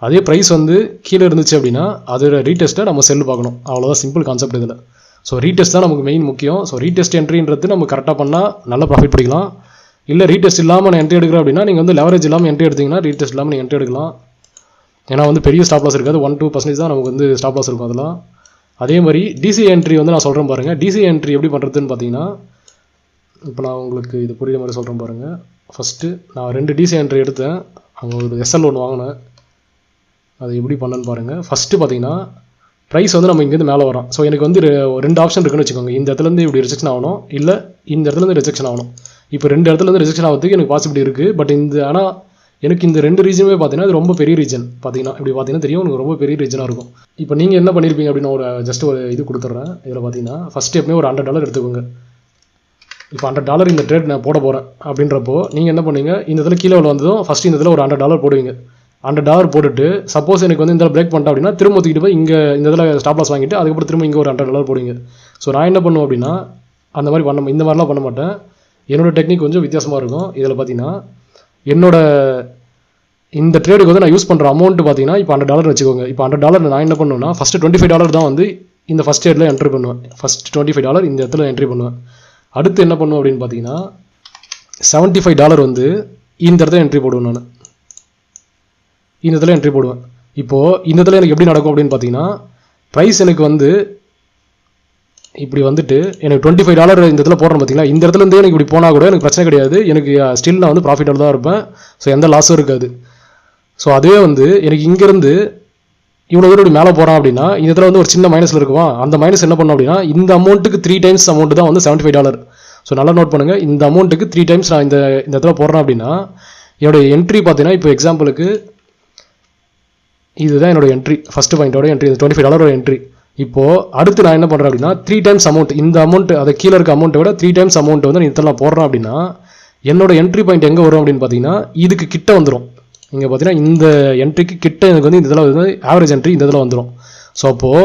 அதே ப்ரைஸ் வந்து கீழே இருந்துச்சு அப்படின்னா அதோட ரீடெஸ்ட்டை நம்ம செல் பார்க்கணும். அவ்வளோதான் சிம்பிள் கான்செப்ட் இதில். ஸோ ரீடெஸ்ட் தான் நமக்கு மெயின் முக்கியம். ஸோ ரீடெஸ்ட் என்ட்ரின்றது நம்ம கரெக்டாக பண்ணால் நல்ல ப்ராஃபிட் படிக்கலாம். இல்லை ரீடெஸ்ட் இல்லாமல் நான் என்ட்ரி எடுக்கிறேன் அப்படின்னா நீங்கள் வந்து லெவரேஜ் இல்லாமல் என்ட்ரி எடுத்திங்கன்னா ரீடெஸ்ட் இல்லாமல் நீங்கள் என்ட்ரி எடுக்கலாம். ஏன்னா வந்து பெரிய ஸ்டாப் லாஸ் இருக்காது, 1-2% தான் நமக்கு வந்து ஸ்டாப் லாஸ் இருக்கும் அதெல்லாம். அதே மாதிரி டிசி என்ட்ரி வந்து நான் சொல்கிறேன் பாருங்கள். டிசி என்ட்ரி எப்படி பண்ணுறதுன்னு பார்த்தீங்கன்னா இப்போ நான் உங்களுக்கு இது புரியுற மாதிரி சொல்கிறேன் பாருங்கள். ஃபஸ்ட்டு நான் 2 டிசி என்ட்ரி எடுத்தேன், அங்கே ஒரு எஸ்எல் ஒன்று வாங்கினேன். அது எப்படி பண்ணேன்னு பாருங்கள். ஃபஸ்ட்டு பார்த்தீங்கன்னா ப்ரைஸ் வந்து நம்ம இங்கேருந்து மேலே வரோம். ஸோ எனக்கு வந்து 2 ஆப்ஷன் இருக்குன்னு வச்சுக்கோங்க. இந்த இடத்துலேருந்து இப்படி ரிஜெக்ஷன் ஆகணும், இல்லை இந்த இடத்துலேருந்து ரிஜெக்ஷன் ஆகணும். இப்போ 2 இடத்துலேருந்து ரிஜெக்ஷன் ஆகிறதுக்கு எனக்கு பாசிபிலிட்டி இருக்குது. பட் ஆனால் எனக்கு இந்த 2 ரீஜனுமே பார்த்தீங்கன்னா அது ரொம்ப பெரிய ரீஜன். பார்த்தீங்கன்னா இப்படி பார்த்தீங்கன்னா தெரியும் எனக்கு ரொம்ப பெரிய ரீஜனாக இருக்கும். இப்போ நீங்கள் என்ன பண்ணியிருப்பீங்க அப்படின்னு ஒரு ஜஸ்ட் ஒரு இது கொடுத்துட்றேன். இதில் பார்த்தீங்கன்னா ஃபஸ்ட்டு எப்பவுமே ஒரு $100 எடுத்துக்கோங்க. இப்போ $100 இந்த ட்ரேட் நான் போட போகிறேன் அப்படின்றப்போ நீங்கள் என்ன பண்ணுவீங்க, இந்த இதில் கீழே வந்ததும் ஃபஸ்ட்டு இந்த இதில் ஒரு $100 போடுவீங்க. $100 போட்டுட்டு சப்போஸ் எனக்கு வந்து இந்த பிரேக் பண்ணிட்டேன் அப்படின்னா திரும்ப தூக்கிட்டு போய் இங்கே இந்த இதில் ஸ்டாப் லாஸ் வாங்கிட்டு அதுக்கப்புறம் திரும்ப இங்கே ஒரு $100 போடுவீங்க. ஸோ நான் என்ன பண்ணுவேன் அப்படின்னா அந்த மாதிரி இந்த மாதிரிலாம் பண்ண மாட்டேன். என்னோடய டெக்னிக் கொஞ்சம் வித்தியாசமாக இருக்கும். இதில் பார்த்தீங்கன்னா என்னோட இந்த ட்ரேடுக்கு வந்து நான் யூஸ் பண்ணுற அமௌண்ட் பார்த்தீங்கன்னா இப்போ $100 வச்சுக்கோங்க. இப்போ $100 நான் என்ன பண்ணுவேன்னா ஃபஸ்ட்டு $25 தான் வந்து இந்த ஃபஸ்ட் ட்ரேடில் என்ட்ரி பண்ணுவேன். ஃபஸ்ட் $25 இந்த இடத்துல என்ட்ரி பண்ணுவேன். அடுத்து என்ன பண்ணுவேன் அப்படின்னு பார்த்தீங்கன்னா $75 வந்து இந்த இடத்துல என்ட்ரி போடுவேன். நான் இந்த இடத்துல என்ட்ரி போடுவேன். இப்போது இந்த இடத்துல எனக்கு எப்படி நடக்கும் அப்படின்னு பார்த்தீங்கன்னா ப்ரைஸ் எனக்கு வந்து இப்படி வந்துட்டு எனக்கு $25 இந்த இடத்துல போடுறேன் பார்த்தீங்களா, இந்த இடத்துல இருந்தே எனக்கு இப்படி போனால் கூட எனக்கு பிரச்சனை கிடையாது, எனக்கு ஸ்டில் நான் வந்து ப்ராஃபிட்டோட தான் இருப்பேன். ஸோ எந்த லாஸும் இருக்காது. ஸோ அதுவே வந்து எனக்கு இங்கேருந்து இவ்வளோ தூரம் இப்படி மேலே போகிறான் அப்படின்னா இந்த இடத்துல வந்து ஒரு சின்ன மைனஸில் இருக்குமா, அந்த மைனஸ் என்ன பண்ணோம் அப்படின்னா இந்த அமௌண்ட்டுக்கு 3 times அமௌண்ட் தான் வந்து $75. ஸோ நல்லா நோட் பண்ணுங்கள், இந்த அமௌண்ட்டுக்கு 3 times நான் இந்த இடத்துல போடுறேன் அப்படின்னா என்னோட என்ட்ரி பார்த்தீங்கன்னா இப்போ எக்ஸாம்பிளுக்கு இதுதான் என்னோட என்ட்ரி, ஃபஸ்ட்டு பாயிண்டோட என்ட்ரி, இந்த $25 என்ட்ரி. இப்போது அடுத்து நான் என்ன பண்ணுறேன் அப்படின்னா 3 times அமௌண்ட், இந்த அமௌண்ட் அதை கீழே இருக்க அமௌண்ட்டை விட 3 times அமௌண்ட் வந்து இதெல்லாம் போடுறேன் அப்படின்னா என்னோட என்ட்ரி பாயிண்ட் எங்கே வரும் அப்படின்னு பார்த்தீங்கன்னா இதுக்கு கிட்ட வந்துடும். இங்கே பார்த்தீங்கன்னா இந்த என்ட்ரிக்கு கிட்ட எனக்கு வந்து இந்த இதில் வந்து ஆவரேஜ் என்ட்ரி இந்த இதில் வந்துடும். ஸோ அப்போது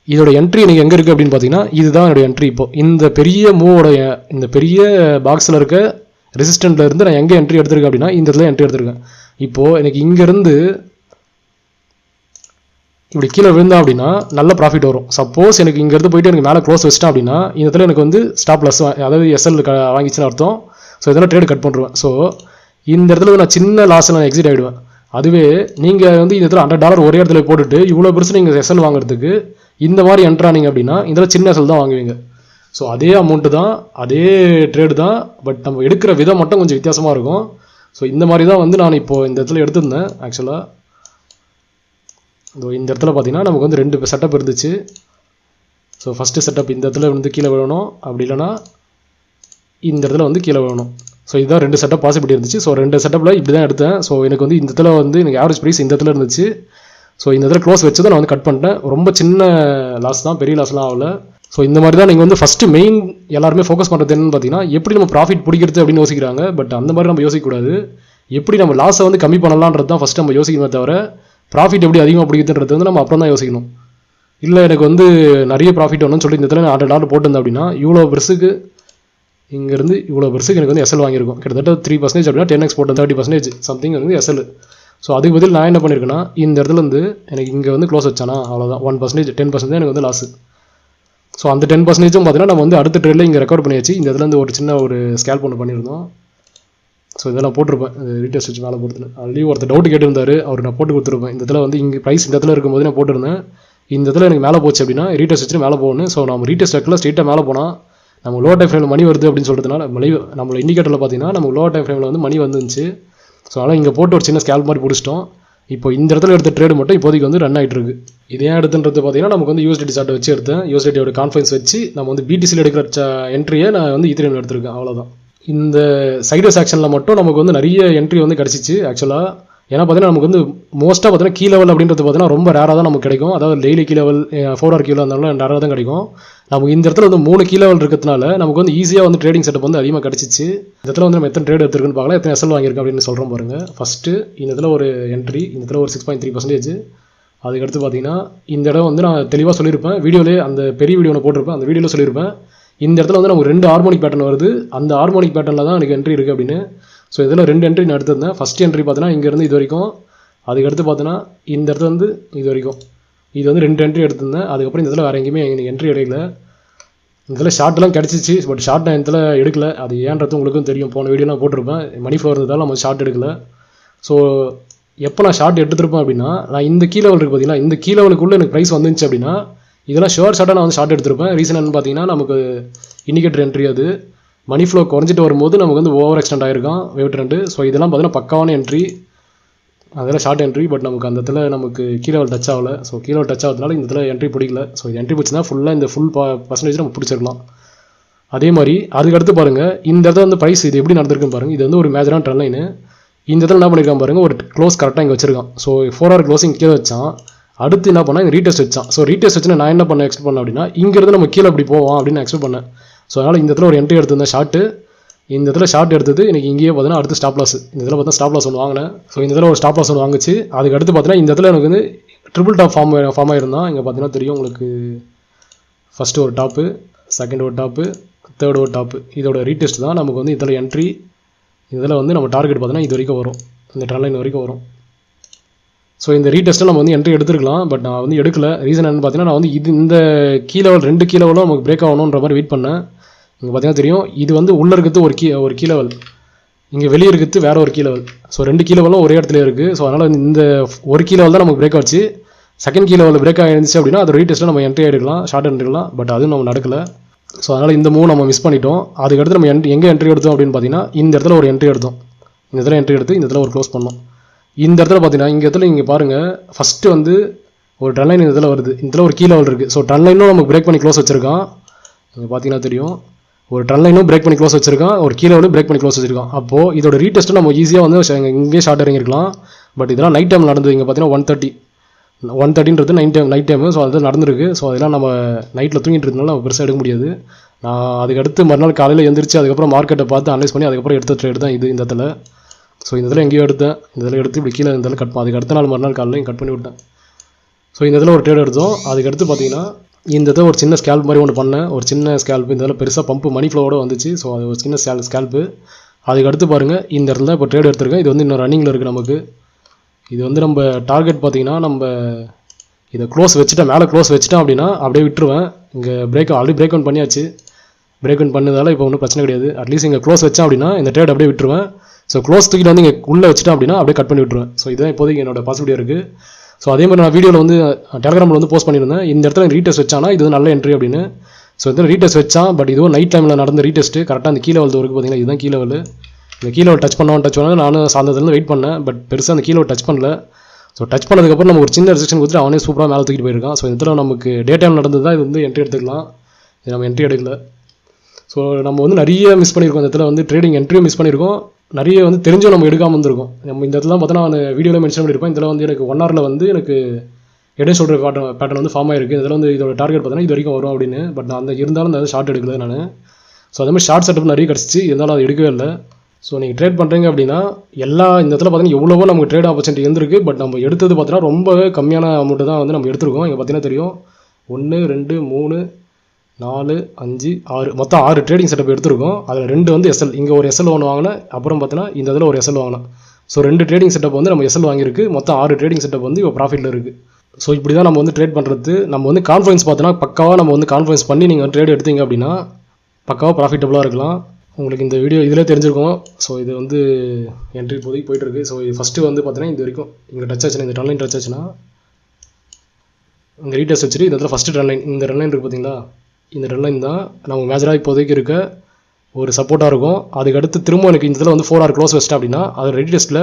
இதோட என்ட்ரி எனக்கு எங்கே இருக்குது அப்படின்னு பார்த்தீங்கன்னா இதுதான் என்னோட என்ட்ரி. இப்போது இந்த பெரிய மூவோட இந்த பெரிய பாக்ஸில் இருக்க ரெசிஸ்டண்ட்டில் இருந்து நான் எங்கே என்ட்ரி எடுத்திருக்கேன் அப்படின்னா இந்த இடத்துல என்ட்ரி எடுத்திருக்கேன். இப்போது எனக்கு இங்கேருந்து இப்படி கீழே விழுந்தா அப்படின்னா நல்ல ப்ராஃபிட் வரும். சப்போஸ் எனக்கு இங்கேருந்து போயிட்டு எனக்கு மேலே க்ளோஸ் வச்சிட்டேன் அப்படின்னா இந்த இடத்துல எனக்கு வந்து ஸ்டாப் லாஸ், அதாவது எஸ்எல் வாங்கிச்சுன்னு அர்த்தம். ஸோ இதெல்லாம் ட்ரேட் கட் பண்ணுறேன். ஸோ இந்த இடத்துல நான் சின்ன லாஸில் நான் எக்ஸிட் ஆகிடுவேன். அதுவே நீங்கள் வந்து இந்த இடத்துல $100 ஒரே இடத்துல போட்டுட்டு இவ்வளோ பெருசு நீங்கள் எஸ்எல் வாங்குறதுக்கு இந்த மாதிரி என்ட்ரானிங்க அப்படின்னா இதில் சின்ன எஸ்எல் தான் வாங்குவீங்க. ஸோ அதே அமௌண்ட்டு தான், அதே ட்ரேடு தான், பட் நம்ம எடுக்கிற விதம் மட்டும் கொஞ்சம் வித்தியாசமாக இருக்கும். ஸோ இந்த மாதிரி தான் வந்து நான் இப்போது இந்த இடத்துல எடுத்திருந்தேன். ஆக்சுவலாக இந்த இடத்துல பார்த்தீங்கன்னா நமக்கு வந்து 2 செட்டப் இருந்துச்சு. ஸோ ஃபஸ்ட்டு செட்டப் இந்த இடத்துல வந்து கீழே விழணும், அப்படி இல்லைனா இந்த இடத்துல வந்து கீழே விழணும். ஸோ இதுதான் 2 செட்டப் பாசிபிலிட்டி இருந்துச்சு. ஸோ 2 செட்டப்பில் இப்படி தான் எடுத்தேன். ஸோ எனக்கு வந்து இந்த இடத்துல வந்து எனக்கு ஆவரேஜ் ப்ரைஸ் இந்த இடத்துல இருந்துச்சு. ஸோ இந்த இடத்துல க்ளோஸ் வச்சு தான் நான் வந்து கட் பண்ணிட்டேன். ரொம்ப சின்ன லாஸ் தான், பெரிய லாஸ்லாம் ஆகல. ஸோ இந்த மாதிரி தான் நீங்கள் வந்து ஃபஸ்ட்டு மெயின் எல்லாருமே ஃபோக்கஸ் பண்ணுறது என்னன்னு பார்த்தீங்கன்னா எப்படி நம்ம ப்ராஃபிட் பிடிக்கிறது அப்படின்னு யோசிக்கிறாங்க. பட் அந்த மாதிரி நம்ம யோசிக்கக்கூடாது. எப்படி நம்ம லாஸை வந்து கம்மி பண்ணலான்றது தான் ஃபஸ்ட்டு நம்ம யோசிக்கணுமே தவிர ப்ராஃபிட் எப்படி அதிகமாக பிடிக்குதுன்றது வந்து நம்ம அப்புறம் தான் யோசிக்கணும். இல்லை எனக்கு வந்து நிறைய ப்ராஃபிட் வரணும்னு சொல்லி இந்த இடத்துல நான் $100 போட்டிருந்தேன் அப்படின்னா இவ்வளோ பெருசுக்கு இங்கேருந்து இவ்வளோ பெருசுக்கு எனக்கு வந்து எஸ்எல் வாங்கியிருக்கும். கிட்டத்தட்ட 3% அப்படின்னா 10x போட்டு 30% சம்திங் வந்து எஸ்எல். ஸோ அதுக்கு பதில் நான் என்ன பண்ணியிருக்கேன்னா இந்த இடத்துல வந்து எனக்கு இங்கே வந்து க்ளோஸ் வச்சானா அவ்வளோதான், 1% 10% எனக்கு வந்து லாஸு. ஸோ அந்த 10% பார்த்தீங்கன்னா நம்ம வந்து அடுத்த ட்ரேடில் இங்கே ரெக்கார்ட் பண்ணியாச்சு. இந்த இடத்துல இருந்து ஒரு சின்ன ஒரு ஸ்கேல்ப் ஒன்று பண்ணியிருந்தோம். ஸோ இதெல்லாம் போட்டிருப்பேன், ரீட்டெஸ்ட் வச்சு மேலே போட்டுருந்தேன். ஆல்ரெடி ஒருத்தர் டவுட் கேட்டிருந்தாரு, அவர் நான் போட்டு கொடுத்துருப்பேன். இந்த இடத்துல வந்து இங்கே ப்ரைஸ் இந்த இடத்துல இருக்கும்போது நான் போட்டிருந்தேன். இந்த இடத்துல எனக்கு மேலே போச்சு அப்படின்னா ரீட்டெஸ்ட் வச்சு மேலே போகணும். ஸோ நம்ம ரீட்டெஸ்ட் வைக்கல ஸ்ட்ரெயிட்டாக மேலே போனால் நம்ம லோ டைம் ஃப்ரேமில் மணி வருது அப்படின்னு சொல்கிறதுனால நம்மளோட இண்டிகேட்டரில் பார்த்தீங்கன்னா நமக்கு லோ டைம் ஃப்ரேமில் வந்து மணி வந்துருந்துச்சு. ஸோ அதனால் இங்கே போட்டு ஒரு சின்ன ஸ்கேல்ப் மாதிரி பிடிச்சிட்டோம். இப்போ இந்த இடத்துல எடுத்த ட்ரேடு மட்டும் இப்போதைக்கு வந்து ரன் ஆகிட்டு இருக்கு. இது ஏன் எடுத்துன்றது பார்த்தீங்கன்னா நமக்கு வந்து யூஎஸ்டிடி சார்ட்டை வச்சு எடுத்தேன். யூஎஸ்டிடியோட கான்ஃபரன்ஸ் வச்சு நம்ம வந்து பிடிசியில் எடுக்கிற என்ட்ரியை நான் வந்து ஈத்தீரியமில் எடுத்திருக்கேன். அவ்வளோதான். இந்த சைடஸ் ஆக்ஷனில் மட்டும் நமக்கு வந்து நிறைய என்ட்ரி வந்து கிடச்சிச்சு ஆக்சுவலாக. ஏன்னா பார்த்தீங்கன்னா நமக்கு வந்து மோஸ்ட்டாக பார்த்தீங்கன்னா கீ லெவல் அப்படின்றது பார்த்தீங்கன்னா ரொம்ப ரேராக தான் நமக்கு கிடைக்கும். அதாவது daily key level 4 key level இருந்தாலும் ரேராக தான் கிடைக்கும். நமக்கு இந்த இடத்துல வந்து 3 கீ லெவல் இருக்கிறதுனால நமக்கு வந்து ஈஸியாக வந்து ட்ரேடிங் செட்டப் வந்து அதிகமாக கிடச்சிச்சு. இந்த இடத்துல வந்து நம்ம எத்தனை ட்ரேட் எடுத்துருக்குன்னு பார்க்கலாம், எத்தனை எஸ்எல் வாங்கியிருக்கேன் அப்படின்னு சொல்கிறோம் பாருங்கள். ஃபஸ்ட்டு இந்த இடத்துல ஒரு என்ட்ரி, இந்த இடத்துல ஒரு 6.3%. அதுக்கடுத்து பார்த்தீங்கன்னா இந்த இடம் வந்து நான் தெளிவாக சொல்லியிருப்பேன் வீடியோவிலே, அந்த பெரிய வீடியோ ஒன்று போட்டிருப்பேன், அந்த வீடியோவில் சொல்லியிருப்பேன். இந்த இடத்துல வந்து நமக்கு 2 ஹார்மோனிக் பேட்டர்ன் வருது, அந்த ஹார்மோனிக் பேட்டர்னில் தான் எனக்கு என்ட்ரி இருக்குது அப்படின்னு. ஸோ இதில் 2 என்ட்ரி நான் எடுத்திருந்தேன். ஃபஸ்ட் என்ட்ரி பார்த்தீங்கன்னா இங்கேருந்து இது வரைக்கும், அதுக்கடுத்து பார்த்தீங்கன்னா இந்த இடத்துல வந்து இது வரைக்கும், இது வந்து 2 என்ட்ரி எடுத்திருந்தேன். அதுக்கப்புறம் இந்த இடத்துல வேறு எங்கேயுமே எனக்கு என்ட்ரி எடுக்கல. இதில் ஷார்ட்லாம் கிடச்சிச்சு, பட் ஷார்ட் நான் இதில் எடுக்கல. அது ஏன்றது உங்களுக்கும் தெரியும், போன வீடியோலாம் போட்டிருப்பேன். மணி ஃப்ளோ இருந்ததால் நம்ம ஷார்ட் எடுக்கல. ஸோ எப்போ நான் ஷார்ட் எடுத்துருப்பேன் அப்படின்னா நான் இந்த கீ லெவல் இருக்குது பார்த்தீங்கன்னா, இந்த கீ லெவலுக்குள்ளே எனக்கு ப்ரைஸ் வந்துச்சு அப்படின்னா இதெல்லாம் ஷார்ட்டாக நான் வந்து ஷார்ட் எடுத்திருப்பேன். ரீசன் என்னன்னு பார்த்தீங்கன்னா நமக்கு இண்டிகேட்டர் என்ட்ரி, அது மணி ஃப்ளோ குறைஞ்சிட்டு வரும்போது நமக்கு வந்து ஓவர் எக்ஸ்டெண்ட் ஆகிருக்கான் வேவ் ட்ரெண்டு. ஸோ இதெல்லாம் பார்த்தீங்கன்னா பக்காவான என்ட்ரி, அதெல்லாம் ஷார்ட் என்ட்ரி. பட் நமக்கு அந்த இடத்துல நமக்கு கீ லெவல் டச் ஆகலை. ஸோ கீ லெவல் டச் ஆகிறதுனால இந்த இடத்துல என்ட்ரி பிடிக்கல. ஸோ இது என்ட்ரி பிடிச்சினா ஃபுல்லாக இந்த ஃபுல் பர்சன்டேஜ் நம்ம பிடிச்சிருக்கலாம். அதே மாதிரி அதுக்கடுத்து பாருங்கள் இந்த இடத்துல வந்து ப்ரைஸ் இது எப்படி நடந்திருக்குன்னு பாருங்கள். இது வந்து ஒரு மேஜரான ட்ரெண்ட் லைனு. இந்த இடத்துல என்ன பண்ணியிருக்கான் பாருங்கள், ஒரு க்ளோஸ் கரெக்டாக இங்கே வச்சிருக்கான். ஸோ 4 hour க்ளோசிங் கீழே வச்சான். அடுத்து என்ன பண்ணால் இங்கே ரீடெஸ்ட் வச்சான். ஸோ ரீடெஸ்ட் வச்சுன்னா நான் என்ன பண்ண எக்ஸ்பெக்ட் பண்ணேன் அப்படின்னா இங்கேருந்து நம்ம கீழே இப்படி போவோம் அப்படின்னு நான் எக்ஸ்பெக்ட் பண்ணேன். ஸோ அதனால் இந்த இடத்துல ஒரு என்ட்ரி எடுத்திருந்தேன் ஷார்ட்டு. இந்த இடத்துல ஷார்ட் எடுத்தது எனக்கு இங்கேயே பார்த்தீங்கன்னா அடுத்து ஸ்டாப் லாஸ். இந்த இதில் பார்த்தா ஸ்டாப் லாஸ் ஒன்று வாங்கினேன். ஸோ இந்த இதில் ஒரு ஸ்டாப் லாஸ் ஒன்று வாங்குச்சு. அதுக்கு அடுத்து பார்த்தீங்கன்னா இந்த இடத்துல எனக்கு வந்து ட்ரிபிள் டாப் ஃபார்ம் ஆகிருந்தான். இங்கே பார்த்தீங்கன்னா தெரியும் உங்களுக்கு, ஃபஸ்ட்டு ஒரு டாப்பு, செகண்ட் ஒரு டாப்பு, தேர்ட் ஒரு டாப்பு. இதோட ரீடெஸ்ட் தான் நமக்கு வந்து இதில் என்ட்ரி. இதில் வந்து நம்ம டார்கெட் பார்த்தீங்கன்னா இது வரைக்கும் வரும், இந்த ட்ரெண்ட் லைன் வரைக்கும் வரும். ஸோ இந்த ரீடெஸ்ட்டில் நம்ம வந்து என்ட்ரி எடுத்துருக்கலாம், பட் நான் வந்து எடுக்கல. ரீசன் என்னன்னு பார்த்தீங்கன்னா நான் வந்து இந்த கீ லெவல் 2 கீ லெவலும் நமக்கு பிரேக் ஆகணுன்ற மாதிரி வெயிட் பண்ணேன். இங்கே பார்த்தீங்கன்னா தெரியும், இது வந்து உள்ளே இருக்கிறது ஒரு கீ லெவல், இங்கே வெளியே இருக்கிறது வேறு ஒரு கீ லெவல். ஸோ 2 கீ லெவலும் ஒரே இடத்துல இருக்குது. ஸோ அதனால் இந்த ஒரு கீ லெவல் தான் நமக்கு பிரேக் ஆச்சு. செகண்ட் கீ லெவலில் பிரேக் ஆகிருந்துச்சு அப்படின்னா அது ரீடெஸ்ட்டில் நம்ம என்ட்ரி எடுக்கலாம், ஷார்ட் எடுக்கலாம். பட் அதுவும் நம்ம நடக்கலை. ஸோ அதனால் இந்த மூவ் நம்ம மிஸ் பண்ணிட்டோம். அதுக்கடுத்து நம்ம எங்கே என்ட்ரி எடுத்தோம் அப்படின்னு பார்த்தீங்கன்னா இந்த இடத்துல ஒரு என்ட்ரி எடுத்தோம். இந்த இடத்துல என்ட்ரி எடுத்து இந்த இடத்துல ஒரு க்ளோஸ் பண்ணோம். இந்த இடத்துல பார்த்தீங்கன்னா இந்த இடத்துல இங்கே பாருங்கள், ஃபஸ்ட்டு வந்து ஒரு ட்ரெண்ட் லைன் இந்த இடத்துல வருது. இந்த இடத்துல ஒரு கீ லெவல் இருக்குது. ஸோ ட்ரெண்ட் லைனும் நமக்கு பிரேக் பண்ணி க்ளோஸ் வச்சிருக்கான். இங்கே பார்த்தீங்கன்னா தெரியும், ஒரு ட்ரெண்ட் லைனும் பிரேக் பண்ணி க்ளோஸ் வச்சிருக்கான், ஒரு கீ லெவலும் பிரேக் பண்ணி க்ளோஸ் வச்சிருக்கான். அப்போது இதோட ரீடெஸ்ட்டு நம்ம ஈஸியாக வந்து இங்கே ஷார்ட் இறங்கிருக்கலாம். பட் இதெல்லாம் நைட் டைம் நடந்தது. இங்கே பார்த்தீங்கன்னா 130ன்றது நைட் டைமு. ஸோ அது நடந்திருக்கு. ஸோ அதெல்லாம் நம்ம நைட்டில் தூங்கிட்டு இருந்தனால நம்ம பெருசாக எடுக்க முடியாது. நான் அதுக்கடுத்து மறுநாள் காலையில் எழுந்திரிச்சு அதுக்கப்புறம் மார்க்கெட்டை பார்த்து அனலைஸ் பண்ணி அதுக்கப்புறம் எடுத்த ட்ரேட் தான் இது இந்த இடத்துல. ஸோ இந்த இடத்துல எங்கேயோ எடுத்தேன், இந்த இடத்துல எடுத்து இப்படி கீழே இந்த இடத்துல கட் அதுக்கு அடுத்த நாள் மறுநாள் காலையில் கட் பண்ணி விட்டேன். ஸோ இந்த இடத்துல ஒரு ட்ரேட் எடுத்தோம். அதுக்கடுத்து பார்த்தீங்கன்னா இந்த இடத்துல ஒரு சின்ன ஸ்கேல்ப் மாதிரி ஒன்று பண்ணேன், ஒரு சின்ன ஸ்கேல்ப்பு. இந்த இடத்துல பெருசாக பம்பு மணி ஃப்ளோவோட வந்துச்சு. ஸோ அது ஒரு சின்ன ஸ்கேல்ப்பு. அதுக்கடுத்து பாருங்கள், இந்த இடத்துல இப்போ ட்ரேட் எடுத்திருக்கேன். இது வந்து இன்னும் ரன்னிங்கில் இருக்குது நமக்கு. இது வந்து நம்ம டார்கெட் பார்த்தீங்கன்னா நம்ம இதை க்ளோஸ் வச்சுட்டேன், மேலே க்ளோஸ் வச்சுட்டேன் அப்படின்னா அப்படியே விட்டுருவேன். இங்கே ஆல்ரெடி பிரேக் அவுட் பண்ணியாச்சு. பிரேக் அவுட் பண்ணதால இப்போ ஒன்றும் பிரச்சனை கிடையாது. அட்லீஸ்ட் இங்கே க்ளோஸ் வச்சேன் அப்படின்னா இந்த ட்ரேட் அப்படியே விட்டுருவேன். ஸோ க்ளோஸ் தூக்கிட்டு வந்து இங்கே உள்ளே வச்சுட்டேன் அப்படின்னா அப்படியே கட் பண்ணி விட்டுருவேன். ஸோ இதுதான் இப்போதைக்கு என்னோட பாசிபிலிட்டி இருக்குது. ஸோ அதே மாதிரி நான் வீடியோவில் வந்து டெலகிராமில் வந்து போஸ்ட் பண்ணியிருந்தேன், இந்த இடத்துல ரீடெஸ்ட் வச்சானா இது வந்து நல்ல என்ட்ரி அப்படின்னு. ஸோ இந்த ரீடெஸ்ட் வச்சான். பட் இதுவும் நைட் டைமில் நடந்த ரீடெஸ்ட்டு. கரெக்டாக அந்த கீழே லெவல் இருக்குது பார்த்தீங்கன்னா, இதுதான் கீழே லெவல். இந்த கீழே டச் பண்ணால் நானும் சாயந்தரத்துலேருந்து வெயிட் பண்ணேன். பட் பெருசாக அந்த கீழே டச் பண்ணல. ஸோ டச் பண்ணதுக்கப்புறம் நம்ம ஒரு சின்ன ரிசெக்ஷன் கொடுத்துட்டு அவனே சூப்பராக மேலே தூக்கிட்டு போயிருக்கான். ஸோ இந்த நமக்கு டே டைம் நடந்தது தான் இது வந்து என்ட்ரி எடுத்துக்கலாம். இது நம்ம என்ட்ரி எடுக்கல. ஸோ நம்ம வந்து நிறைய மிஸ் பண்ணியிருக்கோம். இந்த இடத்துல வந்து ட்ரேடிங் என்ட்ரியும் மிஸ் பண்ணியிருக்கோம். நிறைய வந்து தெரிஞ்சும் நம்ம எடுக்காமல் இருந்திருக்கோம். நம்ம இந்த இடத்துல பார்த்தா நான் வீடியோவில் மென்ஷன் பண்ணியிருப்பேன். இதில் வந்து எனக்கு 1 ஹவரில் வந்து எனக்கு இடம் சொல்கிற பேட்டர்ன் வந்து ஃபார்ம் ஆகிருக்கு. இதில் வந்து இதோட டார்கெட் பார்த்தீங்கன்னா இது வரைக்கும் வரும் அப்படின்னு. பட் நான் அந்த இருந்தாலும் அந்த ஷார்ட் எடுக்கல நான். ஸோ அதே மாதிரி ஷார்ட் செட்டப் நிறைய கிடச்சிச்சு, இருந்தாலும் அது எடுக்கவே இல்லை. ஸோ நீங்கள் ட்ரேட் பண்ணுறீங்க அப்படின்னா இந்த இடத்துல பார்த்தீங்கன்னா எவ்வளவோ நமக்கு ட்ரேட் ஆப்பர்ச்சுனிட்டி இருந்திருக்கு. பட் நம்ம எடுத்தது பார்த்தீங்கன்னா ரொம்பவே கம்மியான அமௌண்ட்டு தான் வந்து நம்ம எடுத்துருக்கோம். இங்கே பார்த்தீங்கன்னா தெரியும், 1 2 3 4 5 6 மொத்தம் 6 ட்ரேடிங் செட்டப் எடுத்திருக்கோம். அதில் 2 வந்து எஸ்எல். இங்கே ஒரு எஸ்எல் ஒன்று வாங்கினேன், அப்புறம் பார்த்தீங்கன்னா இந்த இதில் ஒரு எஸ்எல் வாங்கினேன். ஸோ 2 ட்ரேடிங் செட்டப் வந்து நம்ம எஸ்எல் வாங்கியிருக்கு. மொத்தம் 6 ட்ரேடிங் செட்டப் வந்து இப்போ ப்ராஃபிட்டில் இருக்குது. ஸோ இப்படி தான் நம்ம வந்து ட்ரேட் பண்ணுறது. நம்ம வந்து கான்ஃபிடன்ஸ் பார்த்தோன்னா பக்காவாக நம்ம வந்து கான்ஃபிடன்ஸ் பண்ணி நீங்கள் ட்ரேட் எடுத்தீங்க அப்படின்னா பக்காவாக ப்ராஃபிட்டபுளாக இருக்கலாம். உங்களுக்கு இந்த வீடியோ இதிலே தெரிஞ்சிருக்கும். ஸோ இது வந்து என்ட்ரி இப்போதைக்கு போயிட்டுருக்கு. ஸோ இது ஃபஸ்ட்டு வந்து பார்த்தீங்கன்னா இது வரைக்கும் இங்கே டச் ஆச்சுன்னா, இந்த ட்ரெண்ட் லைன் டச் ஆச்சுன்னா இங்கே ரீடெஸ்ட் வச்சுட்டு இந்த இடத்துல ஃபஸ்ட்டு ட்ரெண்ட் லைன், இந்த ட்ரெண்ட் லைன் இருக்குது பார்த்தீங்களா, இந்த ட்ரெண்ட் லைன் தான் நம்ம மேஜராக இப்போதைக்கு இருக்க ஒரு சப்போர்ட்டாக இருக்கும். அதுக்கடுத்து திரும்ப எனக்கு இந்த இடத்துல வந்து 4 hour க்ளோஸ் வச்சிட்டேன் அப்படின்னா அது ரீடெஸ்ட்டில்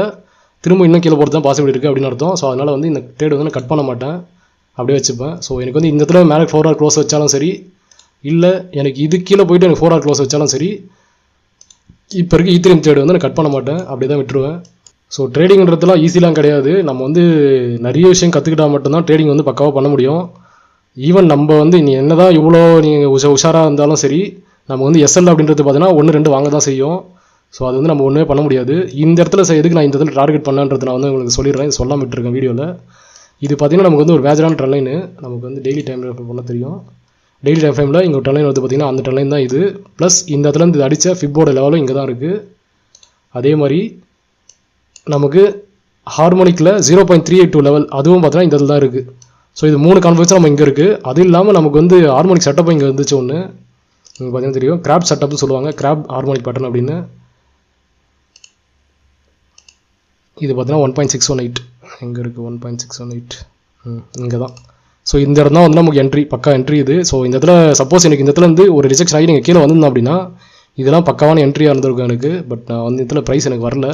திரும்ப இன்னும் கீழே போகிறது தான் பாசிபிலிட்டி இருக்குது அப்படின்னு அர்த்தம். ஸோ அதனால் வந்து இந்த ட்ரேட் வந்து நான் கட் பண்ண மாட்டேன், அப்படியே வச்சுப்பேன். ஸோ எனக்கு வந்து இந்த இடத்துல மேலே 4 hour க்ளோஸ் வச்சாலும் சரி, இல்லை எனக்கு இது கீழே போய்ட்டு எனக்கு 4 hour க்ளோஸ் வச்சாலும் சரி, இப்போ இருக்க ஈத்தரியம் ட்ரேட் வந்து நான் கட் பண்ண மாட்டேன், அப்படியே தான் விட்டுருவேன். ஸோ ட்ரேடிங்கிறதுலாம் ஈஸிலாம் கிடையாது. நம்ம வந்து நிறைய விஷயம் கற்றுக்கிட்டால் மட்டும்தான் ட்ரேடிங் வந்து பக்காவாக பண்ண முடியும். ஈவன் நம்ம வந்து நீ என்ன தான் இவ்வளோ நீங்கள் உஷாராக இருந்தாலும் சரி, நம்ம வந்து எஸ்எல் அப்படின்றது பார்த்தீங்கன்னா 1 2 வாங்க தான் செய்யும். ஸோ அது வந்து நம்ம ஒன்றுமே பண்ண முடியாது. இந்த இடத்துல எதுக்கு நான் இந்த இடத்துல டார்கெட் பண்ணேன்றது நான் வந்து உங்களுக்கு சொல்லிடுறேன், சொல்லாமல் விட்டுருக்கேன் வீடியோவில். இது பார்த்தீங்கன்னா நமக்கு வந்து ஒரு மேஜரான ட்ரெண்ட் லைனு. நமக்கு வந்து டெய்லி டைம் பண்ண தெரியும். டெய்லி டைம் ஃப்ரேமில் இங்கே ட்ரெண்ட் லைன் வந்து பார்த்திங்கன்னா அந்த ட்ரெண்ட் லைன் தான் இது. ப்ளஸ் இந்த இடத்துல இருந்து அடித்த ஃபிப்போட லெவலும் இங்கே தான் இருக்குது. அதே மாதிரி நமக்கு ஹார்மோனிக்கில் 0.382 லெவல் அதுவும் பார்த்தீங்கன்னா இந்த இதில் தான் இருக்குது. ஸோ இது 3 கான்ஃபரன்ஸ் நம்ம இங்கே இருக்குது. அது இல்லாமல் நமக்கு வந்து ஹார்மோனிக் செட்டப் இங்கே இருந்துச்சு ஒன்று, உங்களுக்கு பார்த்தீங்கன்னா தெரியும், கிராப் செட்டப்னு சொல்லுவாங்க, கிராப் ஹார்மோனிக் பேட்டர்ன் அப்படின்னு. இது பார்த்தீங்கன்னா 1.618 எங்கே இருக்குது, 1.618 இங்கே தான். ஸோ இந்த இடம் தான் வந்து நமக்கு என்ட்ரி, பக்கா என்ட்ரி இது. ஸோ இந்த இடத்துல சப்போஸ் எனக்கு இந்த இடத்துல இருந்து ஒரு ரிஜெக்ஷன் ஆகி நீங்கள் கீழே வந்திருந்தோம் அப்படின்னா இதெல்லாம் பக்காவான என்ட்ரியாக இருந்திருக்கும் எனக்கு. பட் நான் வந்து இடத்துல ப்ரைஸ் எனக்கு வரல.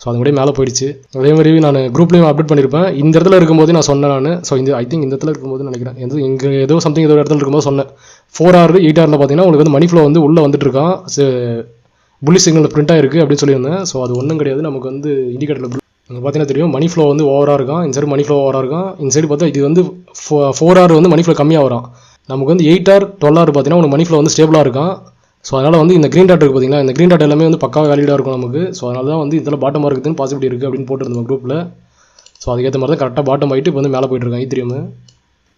ஸோ அது முடியே மேலே போயிடுச்சு. அதே மாதிரி நான் குரூப்லேயும் அப்டேட் பண்ணியிருப்பேன். இந்த இடத்துல இருக்கும்போது நான் சொன்னேன் நான். ஸோ இந்த ஐ திங்க் இந்த இடத்துல இருக்கும்போது நினைக்கிறேன், இங்கே ஏதோ சம்திங் ஏதோ இடத்துல இருக்கும்போது சொன்னேன் 4 hour 8 hour பார்த்தீங்கன்னா உங்களுக்கு வந்து மணி ஃப்ளோ வந்து உள்ளே வந்துட்டு இருக்கான், புள்ளி சிக்னல் பிரிண்ட் ஆகிருக்கு அப்படின்னு சொல்லியிருந்தேன். ஸோ அது ஒன்றும் கிடையாது, நமக்கு வந்து இண்டிகேட்டரில் இங்கே பார்த்தீங்கன்னா தெரியும் மணி ஃப்ளோ வந்து ஓவராக இருக்கான். இந்த சைடு மணி ஃப்ளோ ஓவராக இருக்கான். இந்த சைடு பார்த்தா இது வந்து 4 hour வந்து மணி ஃப்ளோ கம்மியாக வரும். நமக்கு வந்து 8 hour 12 hour பார்த்தீங்கன்னா உங்களுக்கு மணி ஃப்ளோ வந்து ஸ்டேபிளாக இருக்கான். ஸோ அதனால் வந்து இந்த க்ரீன் டாட் இருக்குது பார்த்தீங்கன்னா, இந்த க்ரீன் டாட் எல்லாமே வந்து பக்காவாக வேலிடாக இருக்கும் நமக்கு. ஸோ அதனால தான் வந்து இதில் பாட்டம் இருக்குதுன்னு பாசிபிலிட்டி இருக்குது அப்படின்னு போட்டுருந்தோம் குரூப்பில். ஸோ அதுக்கேற்ற மாதிரி தான் கரெக்டாக பாட்டம் ஆகிட்டு இப்போ வந்து மேலே போயிட்டுருக்காங்க ஈத்தரியம்.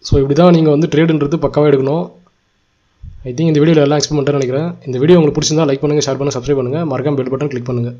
ஸோ இப்படி தான் நீங்கள் வந்து ட்ரேடுன்றது பக்காவாக எடுக்கணும். ஐ திங்க் இந்த வீடியோவில் எல்லாம் எக்ஸ்பிளைன் பண்ணுறேன்னு நினைக்கிறேன். இந்த வீடியோ உங்களுக்கு பிடிச்சிருந்தா லைக் பண்ணுங்கள், ஷேர் பண்ணுங்கள், சப்ஸ்கிரைப் பண்ணுங்கள், மறக்காம பெல் பட்டன் கிளிக் பண்ணுங்கள்.